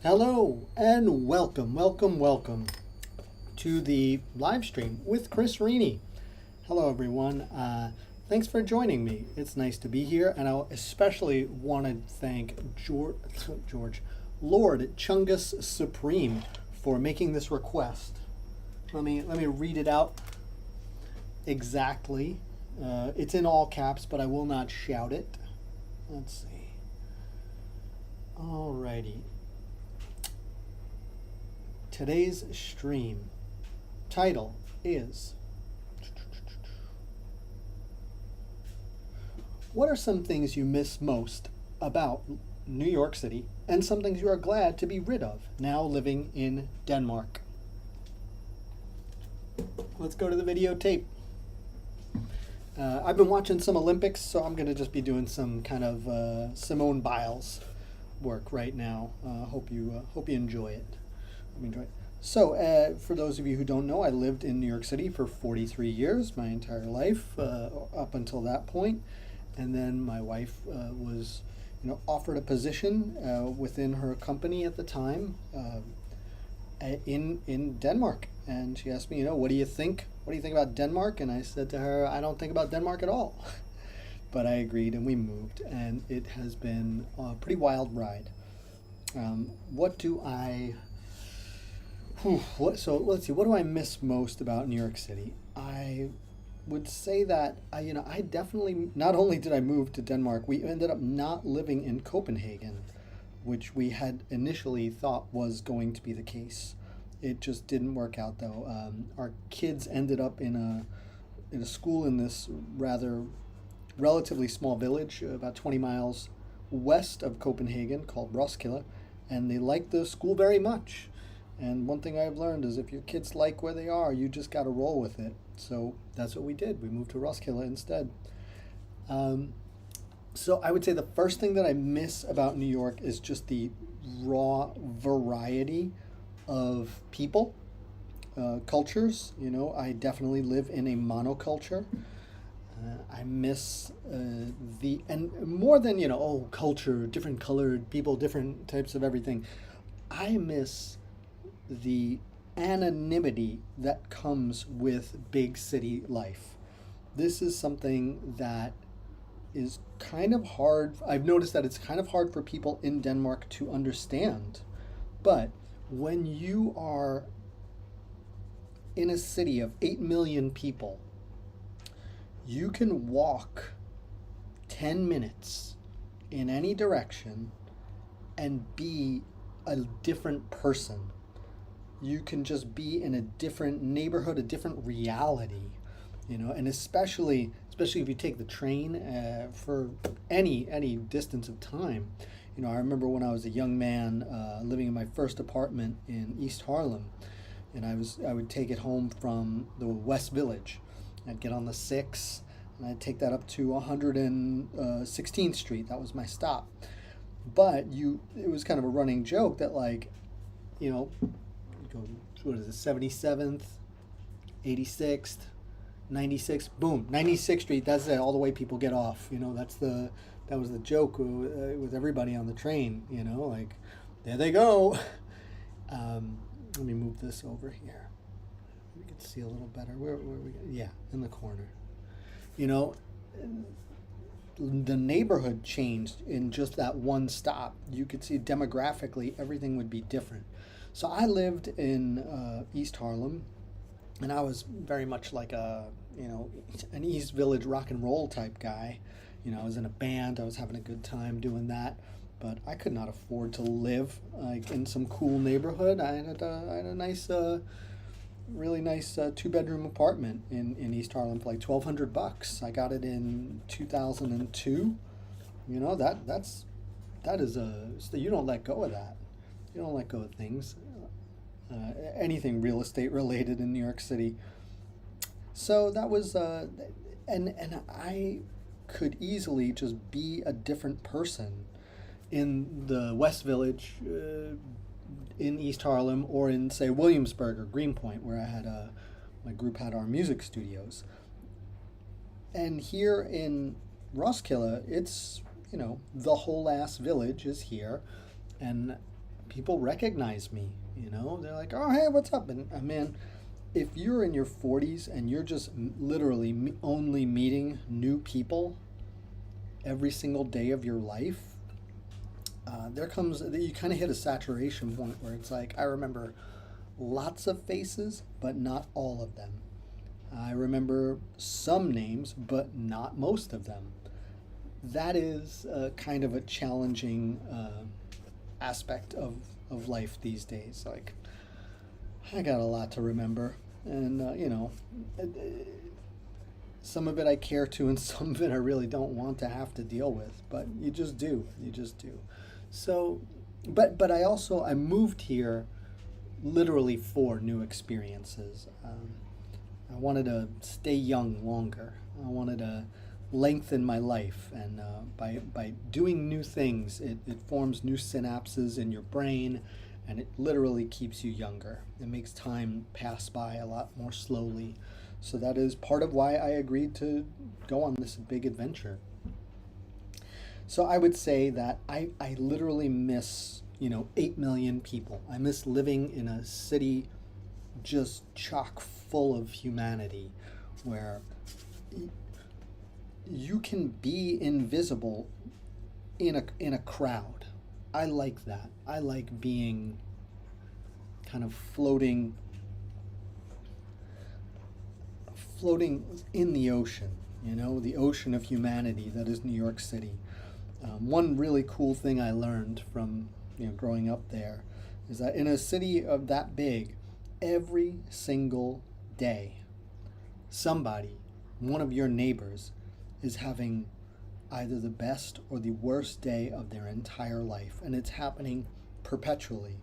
Hello and welcome to the live stream with Chris Rini. Hello everyone. Thanks for joining me. It's nice to be here, and I especially want to thank George Lord Chungus Supreme for making this request. Let me read it out exactly. It's in all caps, but I will not shout it. Let's see. Alrighty. Today's stream title is What are some things you miss most about New York City and some things you are glad to be rid of now living in Denmark? Let's go to the videotape. I've been watching some Olympics, so I'm going to just be doing some kind of Simone Biles work right now. Hope you enjoy it. So, for those of you who don't know, I lived in New York City for 43 years, my entire life, up until that point. And then my wife was, offered a position within her company at the time in Denmark. And she asked me, what do you think? What do you think about Denmark? And I said to her, I don't think about Denmark at all. But I agreed, and we moved, and it has been a pretty wild ride. What do I So let's see. What do I miss most about New York City? I would say that I definitely, not only did I move to Denmark, we ended up not living in Copenhagen, which we had initially thought was going to be the case. It just didn't work out though. Our kids ended up in a school in this rather relatively small village, about 20 miles west of Copenhagen, called Roskilde, and they liked the school very much. And one thing I've learned is if your kids like where they are, you just got to roll with it. So that's what we did. We moved to Roskilde instead. So I would say the first thing that I miss about New York is just the raw variety of people, cultures. I definitely live in a monoculture. I miss and more than, culture, different colored people, different types of everything. I miss the anonymity that comes with big city life. This is something that is kind of hard. I've noticed that it's kind of hard for people in Denmark to understand. But when you are in a city of 8 million people, you can walk 10 minutes in any direction and be a different person. You can just be in a different neighborhood, a different reality, and especially if you take the train for any distance of time. I remember when I was a young man living in my first apartment in East Harlem, and I would take it home from the West Village. I'd get on the 6, and I'd take that up to 116th Street. That was my stop. But it was kind of a running joke that, like, go, what is it, 77th, 86th, 96th, boom, 96th Street. That's it. All the way people get off. That was the joke with everybody on the train. Like, there they go. Let me move this over here. We can see a little better. Where we? Yeah, in the corner. The neighborhood changed in just that one stop. You could see demographically everything would be different. So I lived in East Harlem, and I was very much like an East Village rock and roll type guy. I was in a band. I was having a good time doing that, but I could not afford to live like in some cool neighborhood. I had a nice, really nice 2-bedroom apartment in East Harlem for like $1,200. I got it in 2002. That is you don't let go of that. You don't let go of things. Anything real estate related in New York City. So that was, and I could easily just be a different person in the West Village, in East Harlem, or in, say, Williamsburg or Greenpoint, where I had my group had our music studios. And here in Roskilde, it's, the whole ass village is here, and people recognize me. You know, they're like, "Oh, hey, what's up?" And man, if you're in your 40s and you're just literally only meeting new people every single day of your life, there comes, you kind of hit a saturation point where it's like, I remember lots of faces, but not all of them. I remember some names, but not most of them. That is kind of a challenging aspect of life these days. Like, I got a lot to remember, and some of it I care to, and some of it I really don't want to have to deal with. But you just do. You just do. So, but I moved here literally for new experiences. I wanted to stay young longer. I wanted to lengthen my life, and by doing new things, it forms new synapses in your brain, and it literally keeps you younger. It makes time pass by a lot more slowly. So that is part of why I agreed to go on this big adventure. So I would say that I literally miss, 8 million people. I miss living in a city just chock full of humanity where you can be invisible in a crowd. I like that. I like being kind of floating in the ocean, the ocean of humanity that is New York City. One really cool thing I learned from growing up there is that in a city of that big, every single day, somebody, one of your neighbors, is having either the best or the worst day of their entire life, and it's happening perpetually.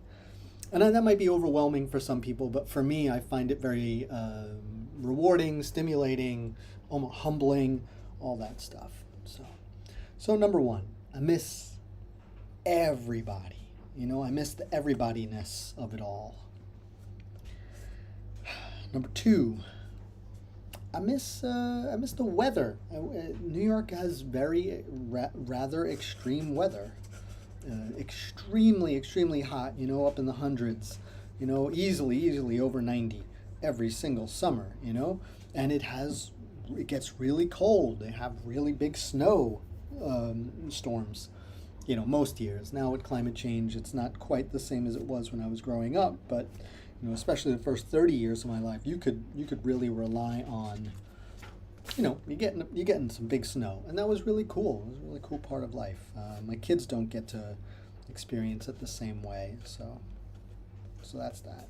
And that might be overwhelming for some people, but for me, I find it very rewarding, stimulating, almost humbling, all that stuff. So number one, I miss everybody. I miss the everybodyness of it all. Number two, I miss the weather. New York has rather extreme weather. Extremely hot. Up in the hundreds. Easily over 90 every single summer. And it gets really cold. They have really big snow storms. Most years. Now with climate change, it's not quite the same as it was when I was growing up, but especially the first 30 years of my life, you could really rely on, you're getting some big snow, and that was really cool. It was a really cool part of life. My kids don't get to experience it the same way, so that's that.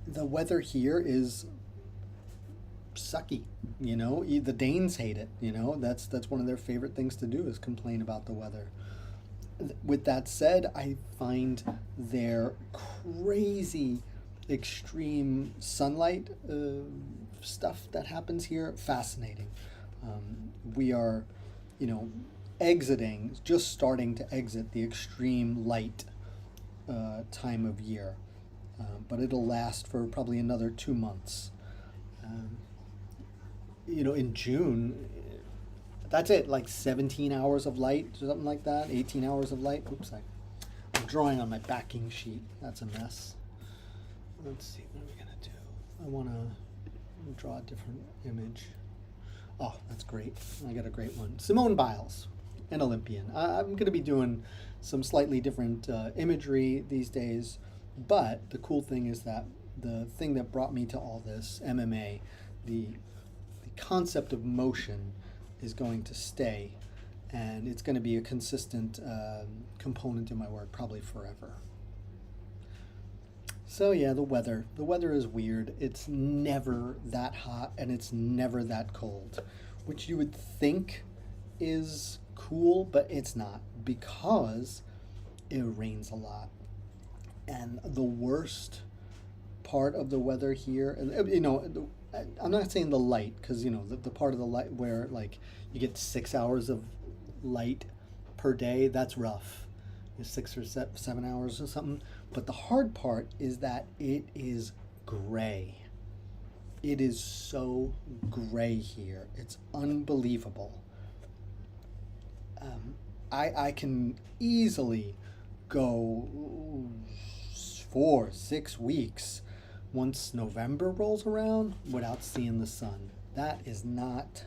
The weather here is sucky. The Danes hate it. That's one of their favorite things to do is complain about the weather. With that said, I find their crazy extreme sunlight stuff that happens here fascinating. We are, just starting to exit the extreme light time of year, but it'll last for probably another 2 months. In June, that's it, like 17 hours of light or something like that, 18 hours of light. Oops, I'm drawing on my backing sheet. That's a mess. Let's see, what are we going to do? I want to draw a different image. Oh, that's great. I got a great one. Simone Biles, an Olympian. I'm going to be doing some slightly different imagery these days, but the cool thing is that the thing that brought me to all this, MMA, the concept of motion is going to stay, and it's going to be a consistent component in my work probably forever. So yeah, the weather is weird. It's never that hot and it's never that cold, which you would think is cool, but it's not, because it rains a lot. And the worst part of the weather here, I'm not saying the light, because the part of the light where like you get 6 hours of light per day, that's rough. 6 or 7 hours or something. But the hard part is that it is gray. It is so gray here. It's unbelievable. I can easily go 4, 6 weeks once November rolls around without seeing the sun. That is not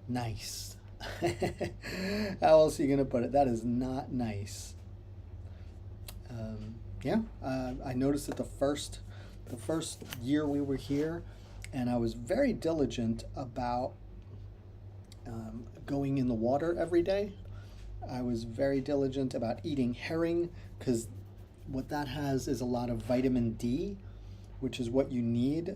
nice. How else are you gonna put it? That is not nice. Yeah, I noticed it the first year we were here, and I was very diligent about going in the water every day. I was very diligent about eating herring because what that has is a lot of vitamin D, which is what you need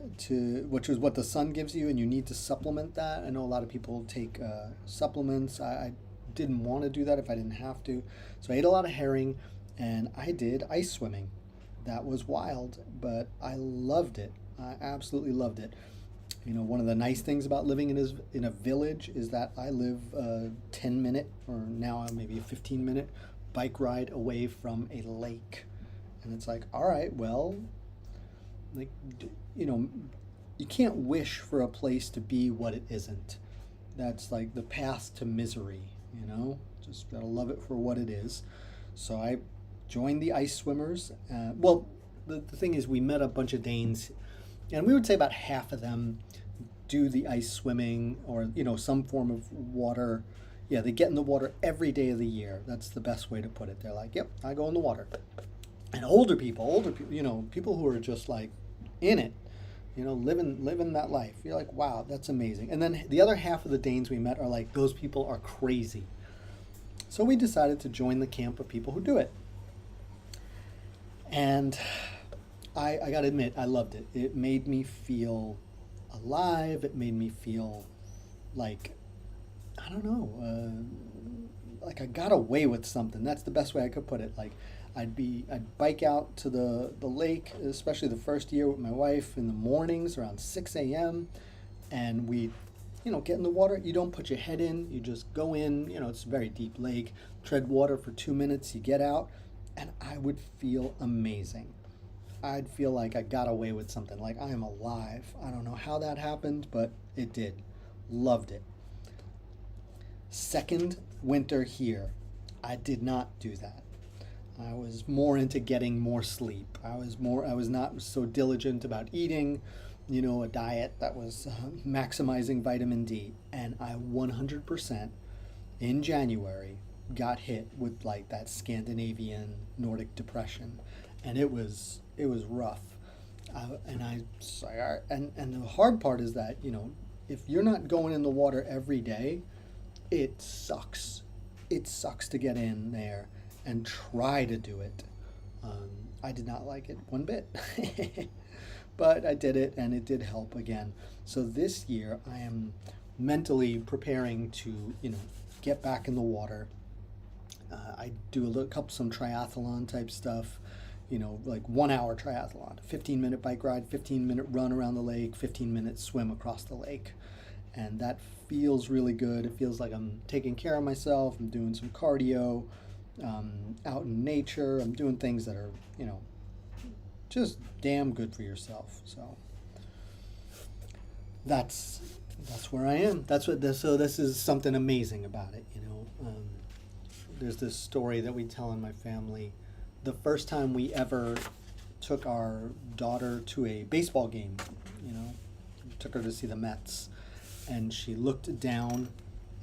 which is what the sun gives you, and you need to supplement that. I know a lot of people take supplements. I didn't want to do that if I didn't have to. So I ate a lot of herring, and I did ice swimming. That was wild, but I loved it. I absolutely loved it. You know, one of the nice things about living in a village is that I live a 10-minute, or now maybe a 15-minute bike ride away from a lake. And it's like, all right, well, like, you know, you can't wish for a place to be what it isn't. That's like the path to misery, you know? Just gotta love it for what it is. So I joined the ice swimmers. Well, the thing is, we met a bunch of Danes, and we would say about half of them do the ice swimming or, you know, some form of water. Yeah, they get in the water every day of the year. That's the best way to put it. They're like, yep, I go in the water. And older people, you know, people who are just like in it, you know, living that life. You're like, wow, that's amazing. And then the other half of the Danes we met are like, those people are crazy. So we decided to join the camp of people who do it. And I got to admit, I loved it. It made me feel alive. It made me feel like, I don't know, like I got away with something. That's the best way I could put it. Like I'd bike out to the lake, especially the first year with my wife in the mornings around 6 a.m. And we, you know, get in the water. You don't put your head in. You just go in. You know, it's a very deep lake. Tread water for 2 minutes. You get out, and I would feel amazing. I'd feel like I got away with something, like I am alive. I don't know how that happened, but it did. Loved it. Second winter here, I did not do that. I was more into getting more sleep. I was not so diligent about eating, you know, a diet that was maximizing vitamin D. And I 100% in January got hit with like that Scandinavian Nordic depression. And it was rough. And the hard part is that, you know, if you're not going in the water every day, it sucks. It sucks to get in there and try to do it. I did not like it one bit, but I did it, and it did help again. So this year I am mentally preparing to, you know, get back in the water. I do some triathlon type stuff. You know, like 1 hour triathlon, 15-minute bike ride, 15-minute run around the lake, 15-minute swim across the lake. And that feels really good. It feels like I'm taking care of myself. I'm doing some cardio, out in nature. I'm doing things that are, you know, just damn good for yourself. So that's where I am. So this is something amazing about it, you know. There's this story that we tell in my family. The first time we ever took our daughter to a baseball game, you know, took her to see the Mets, and she looked down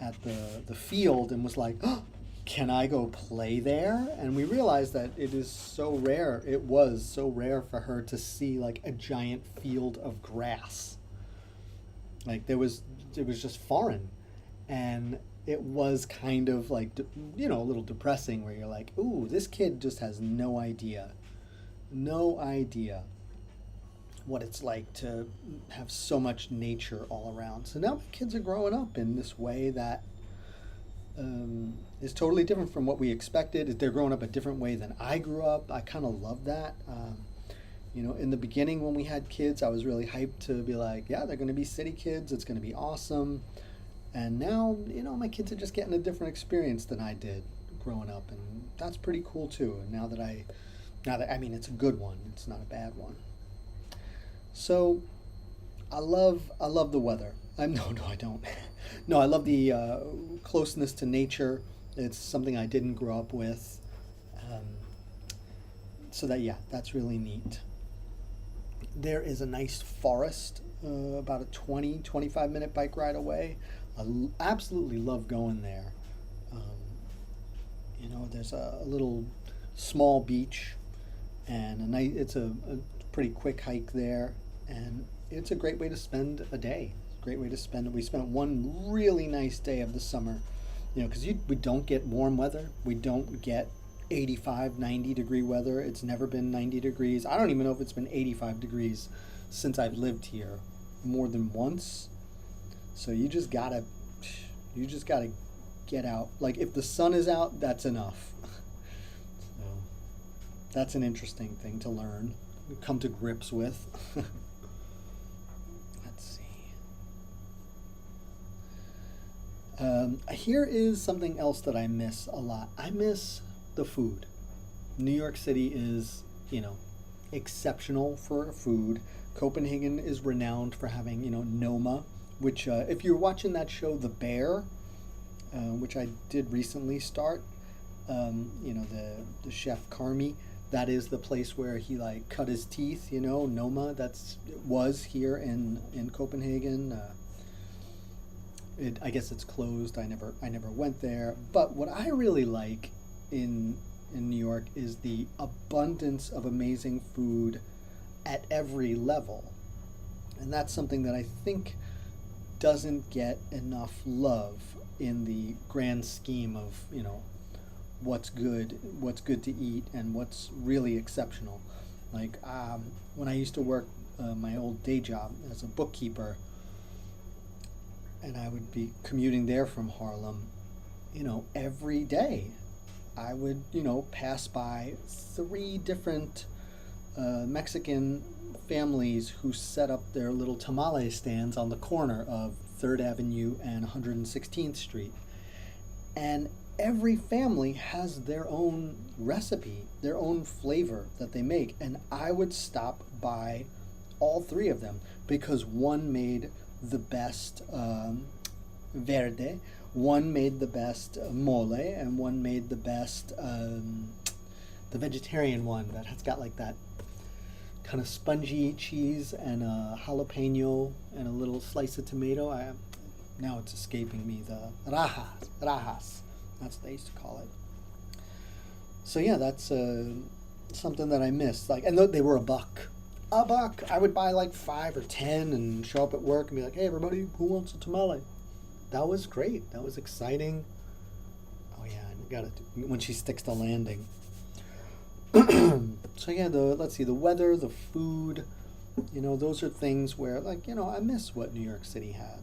at the field and was like, oh, can I go play there? And we realized that it was so rare for her to see like a giant field of grass. Like it was just foreign. And it was kind of like, you know, a little depressing, where you're like, ooh, this kid just has no idea what it's like to have so much nature all around. So now my kids are growing up in this way that is totally different from what we expected. They're growing up a different way than I grew up. I kind of love that. You know, in the beginning when we had kids, I was really hyped to be like, yeah, they're going to be city kids. It's going to be awesome. And now, you know, my kids are just getting a different experience than I did growing up, and that's pretty cool too. And now that I mean, it's a good one. It's not a bad one. So, I love the weather. No, I don't. No, I love the closeness to nature. It's something I didn't grow up with. Um, so that, yeah, that's really neat. There is a nice forest about a 25 minute bike ride away. Absolutely love going there. Um, there's a little small beach, and it's a pretty quick hike there, and it's a great way to spend a day. Great way to spend. We spent one really nice day of the summer, because we don't get warm weather. We don't get 85, 90-degree weather. It's never been 90 degrees. I don't even know if it's been 85 degrees since I've lived here more than once. So you just gotta get out. Like, if the sun is out, that's enough. So that's an interesting thing to learn, come to grips with. Let's see. Here is something else that I miss a lot. I miss the food. New York City is, exceptional for food. Copenhagen is renowned for having, Noma, which, if you're watching that show, The Bear, which I did recently start, the chef Carmi, that is the place where he like cut his teeth. Noma. Was here in Copenhagen. I guess it's closed. I never went there. But what I really like in New York is the abundance of amazing food at every level, and that's something that I think doesn't get enough love in the grand scheme of what's good to eat and what's really exceptional. Like, when I used to work my old day job as a bookkeeper, and I would be commuting there from Harlem, every day I would pass by 3 different Mexican families who set up their little tamale stands on the corner of 3rd Avenue and 116th Street. And every family has their own recipe, their own flavor that they make. And I would stop by all 3 of them because one made the best verde, one made the best mole, and one made the best, the vegetarian one that has got like that kind of spongy cheese and a jalapeno and a little slice of tomato. Now it's escaping me. The rajas. That's what they used to call it. So yeah, that's something that I missed. Like, and they were $1. $1. I would buy like 5 or 10 and show up at work and be like, "Hey, everybody, who wants a tamale?" That was great. That was exciting. Oh yeah, I got it when she sticks the landing. So yeah, let's see, the weather, the food, those are things where, like, I miss what New York City had.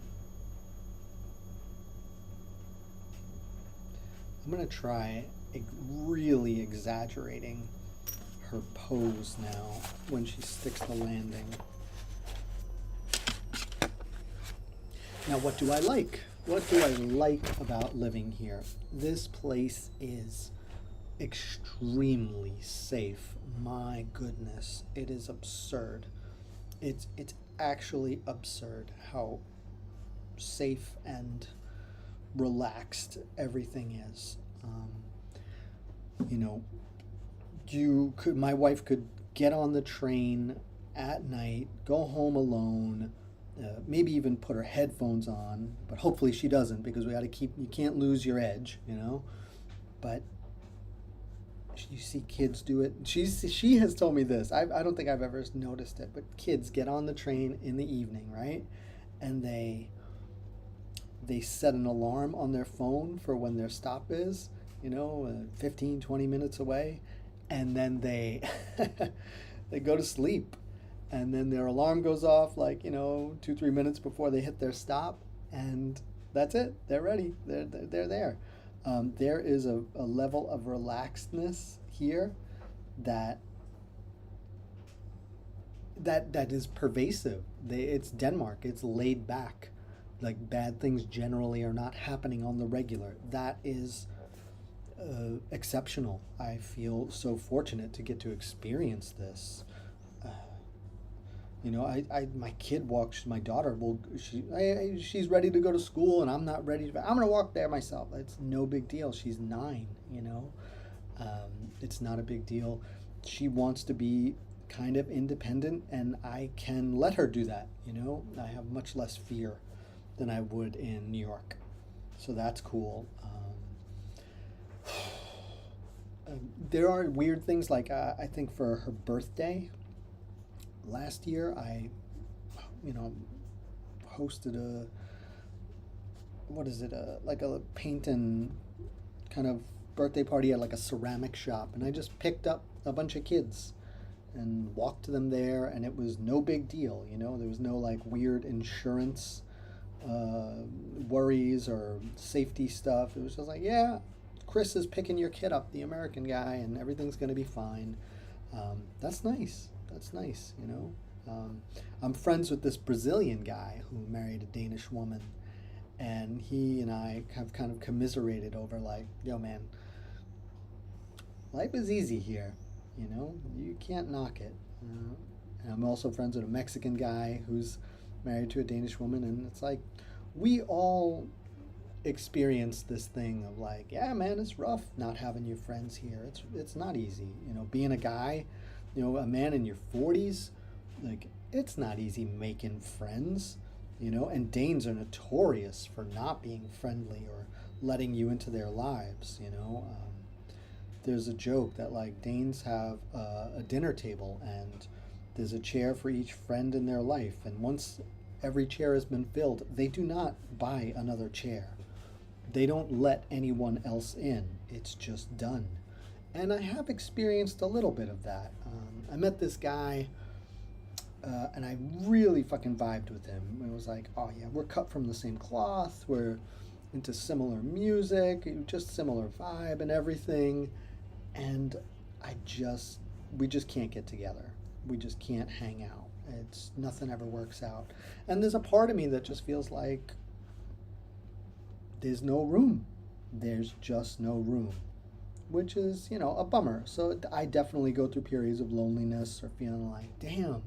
I'm gonna try really exaggerating her pose now when she sticks the landing. Now, what do I like? What do I like about living here? This place is extremely safe. My goodness, it is absurd. It's actually absurd how safe and relaxed everything is. My wife could get on the train at night, go home alone, maybe even put her headphones on, but hopefully she doesn't, because you can't lose your edge, but you see kids do it. She has told me this. I don't think I've ever noticed it, but kids get on the train in the evening, right? And they set an alarm on their phone for when their stop is, 15, 20 minutes away, and then they they go to sleep, and then their alarm goes off 2-3 minutes before they hit their stop, and that's it. They're ready. They're there. There is a level of relaxedness here that is pervasive. It's Denmark. It's laid back. Like, bad things generally are not happening on the regular. That is exceptional. I feel so fortunate to get to experience this. My kid walks, my daughter will, she's ready to go to school and I'm not ready to, I'm going to walk there myself. It's no big deal. She's 9. It's not a big deal. She wants to be kind of independent and I can let her do that. I have much less fear than I would in New York. So that's cool. There are weird things like I think for her birthday last year, I, you know, hosted a, what is it, like a paint and kind of birthday party at like a ceramic shop, and I just picked up a bunch of kids and walked them there, and it was no big deal. There was no like weird insurance worries or safety stuff. It was just like, yeah, Chris is picking your kid up, the American guy, and everything's going to be fine. That's nice. That's nice. I'm friends with this Brazilian guy who married a Danish woman, and he and I have kind of commiserated over like, yo, man, life is easy here. You can't knock it. And I'm also friends with a Mexican guy who's married to a Danish woman, and it's like we all experience this thing of like, yeah, man, it's rough not having your friends here. It's not easy. Being a guy, a man in your 40s, like it's not easy making friends. And Danes are notorious for not being friendly or letting you into their lives. There's a joke that like Danes have a dinner table and there's a chair for each friend in their life, and once every chair has been filled, they do not buy another chair. They don't let anyone else in. It's just done. And I have experienced a little bit of that. I met this guy, and I really fucking vibed with him. It was like, oh yeah, we're cut from the same cloth. We're into similar music, just similar vibe and everything. And we just can't get together. We just can't hang out. Nothing ever works out. And there's a part of me that just feels like there's no room. There's just no room, which is, a bummer. So I definitely go through periods of loneliness or feeling like, damn,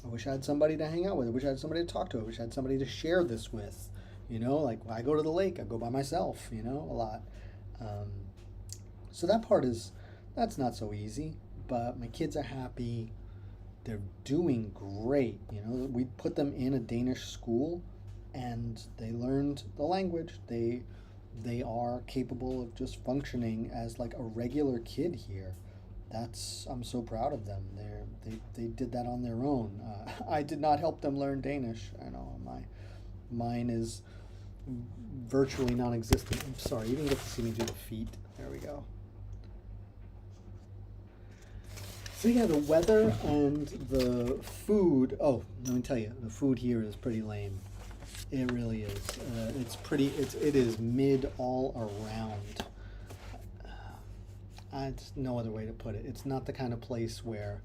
I wish I had somebody to hang out with. I wish I had somebody to talk to. I wish I had somebody to share this with. Like when I go to the lake, I go by myself, a lot. So that's not so easy, but my kids are happy. They're doing great. We put them in a Danish school and they learned the language. They are capable of just functioning as like a regular kid here. I'm so proud of them. They did that on their own. I did not help them learn Danish. I know mine is virtually non-existent. I'm sorry, you didn't get to see me do the feet. There we go. So yeah, the weather and the food. Oh, let me tell you, the food here is pretty lame. It really is. It is mid all around. It's no other way to put it. It's not the kind of place where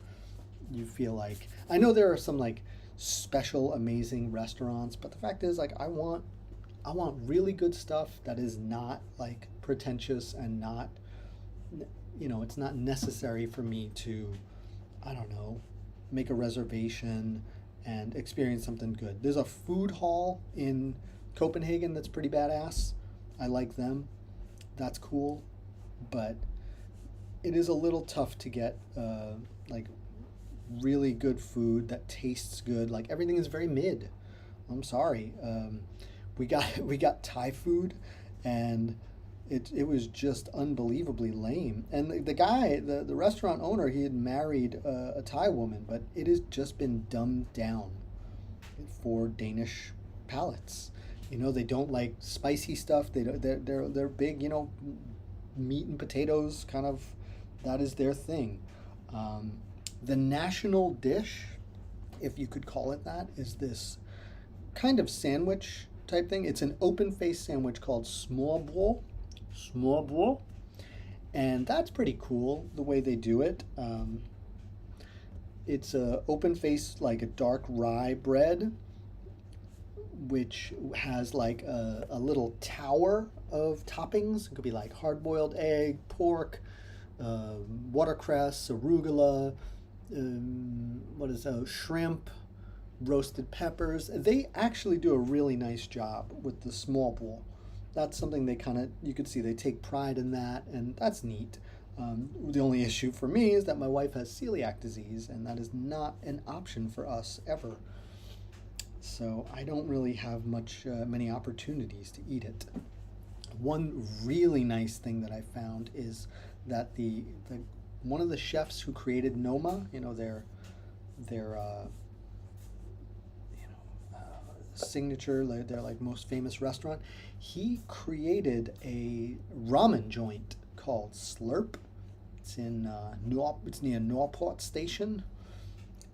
you feel like, I know there are some like special amazing restaurants, but the fact is like I want really good stuff that is not like pretentious and not, it's not necessary for me to, I don't know, make a reservation and experience something good. There's a food hall in Copenhagen that's pretty badass. I like them. That's cool. But it is a little tough to get like really good food that tastes good. Like everything is very mid. I'm sorry. We got Thai food, and it was just unbelievably lame. And the guy, the restaurant owner, he had married a Thai woman, but it has just been dumbed down for Danish palates. They don't like spicy stuff. They're big, meat and potatoes kind of. That is their thing. The national dish, if you could call it that, is this kind of sandwich type thing. It's an open-faced sandwich called smørrebrød. And that's pretty cool the way they do it. It's a open-faced, like a dark rye bread, which has like a little tower of toppings. It could be like hard-boiled egg, pork, watercress, arugula, what is shrimp, roasted peppers. They actually do a really nice job with the small bowl. That's something they kind of, you could see they take pride in that, and that's neat. The only issue for me is that my wife has celiac disease, and that is not an option for us ever. So I don't really have many opportunities to eat it. One really nice thing that I found is that the one of the chefs who created Noma, their signature, their like most famous restaurant, he created a ramen joint called Slurp. It's in it's near Norport Station,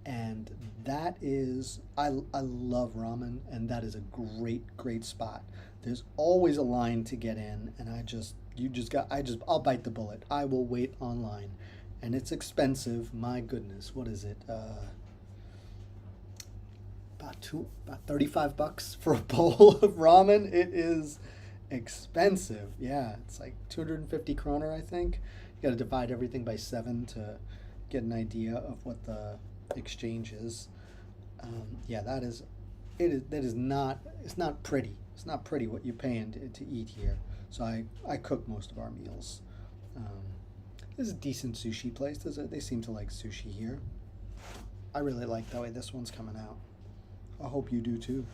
and that is I love ramen, and that is a great spot. There's always a line to get in, and I'll bite the bullet. I will wait online, and it's expensive. My goodness, what is it? About $35 for a bowl of ramen. It is expensive. Yeah, it's like 250 kroner, I think. You got to divide everything by 7 to get an idea of what the exchange is. Yeah, that is not. It's not pretty. It's not pretty what you're paying to eat here. So I cook most of our meals. This is a decent sushi place. They seem to like sushi here. I really like the way this one's coming out. I hope you do too.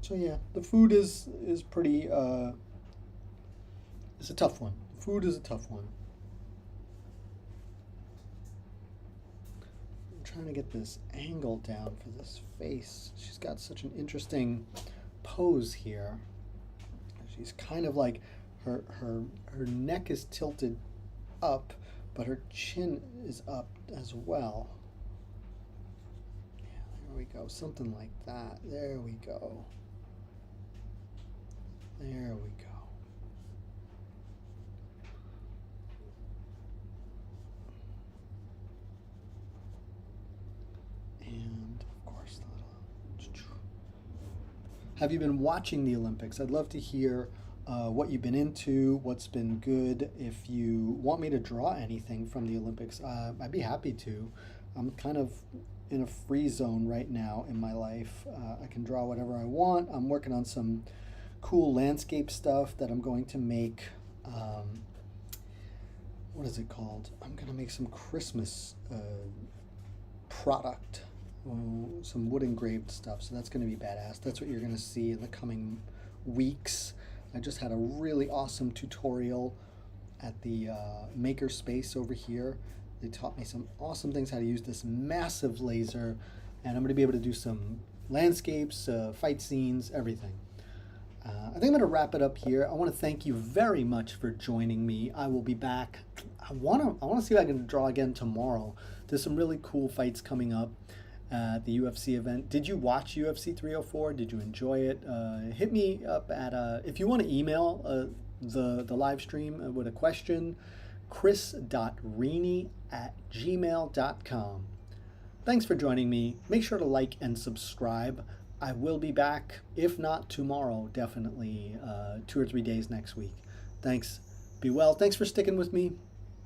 So yeah, the food is pretty. It's a tough one. Food is a tough one. I'm trying to get this angle down for this face. She's got such an interesting pose here. She's kind of like her neck is tilted up, but her chin is up as well. Yeah, there we go. Something like that. There we go. There we go. And of course, the little. Have you been watching the Olympics? I'd love to hear what you've been into, what's been good. If you want me to draw anything from the Olympics, I'd be happy to. I'm kind of in a free zone right now in my life. I can draw whatever I want. I'm working on some cool landscape stuff that I'm going to make. What is it called? I'm going to make some Christmas product. Some wood engraved stuff. So that's going to be badass. That's what you're going to see in the coming weeks. I just had a really awesome tutorial at the maker space over here. They taught me some awesome things, how to use this massive laser, and I'm going to be able to do some landscapes, fight scenes, everything. I think I'm going to wrap it up here. I want to thank you very much for joining me. I will be back. I want to see if I can draw again tomorrow. There's some really cool fights coming up at the UFC event. Did you watch UFC 304? Did you enjoy it? Hit me up at, if you want to email the live stream with a question, chris.rini@gmail.com. Thanks for joining me. Make sure to like and subscribe. I will be back, if not tomorrow, definitely 2 or 3 days next week. Thanks. Be well. Thanks for sticking with me.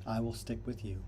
I will stick with you.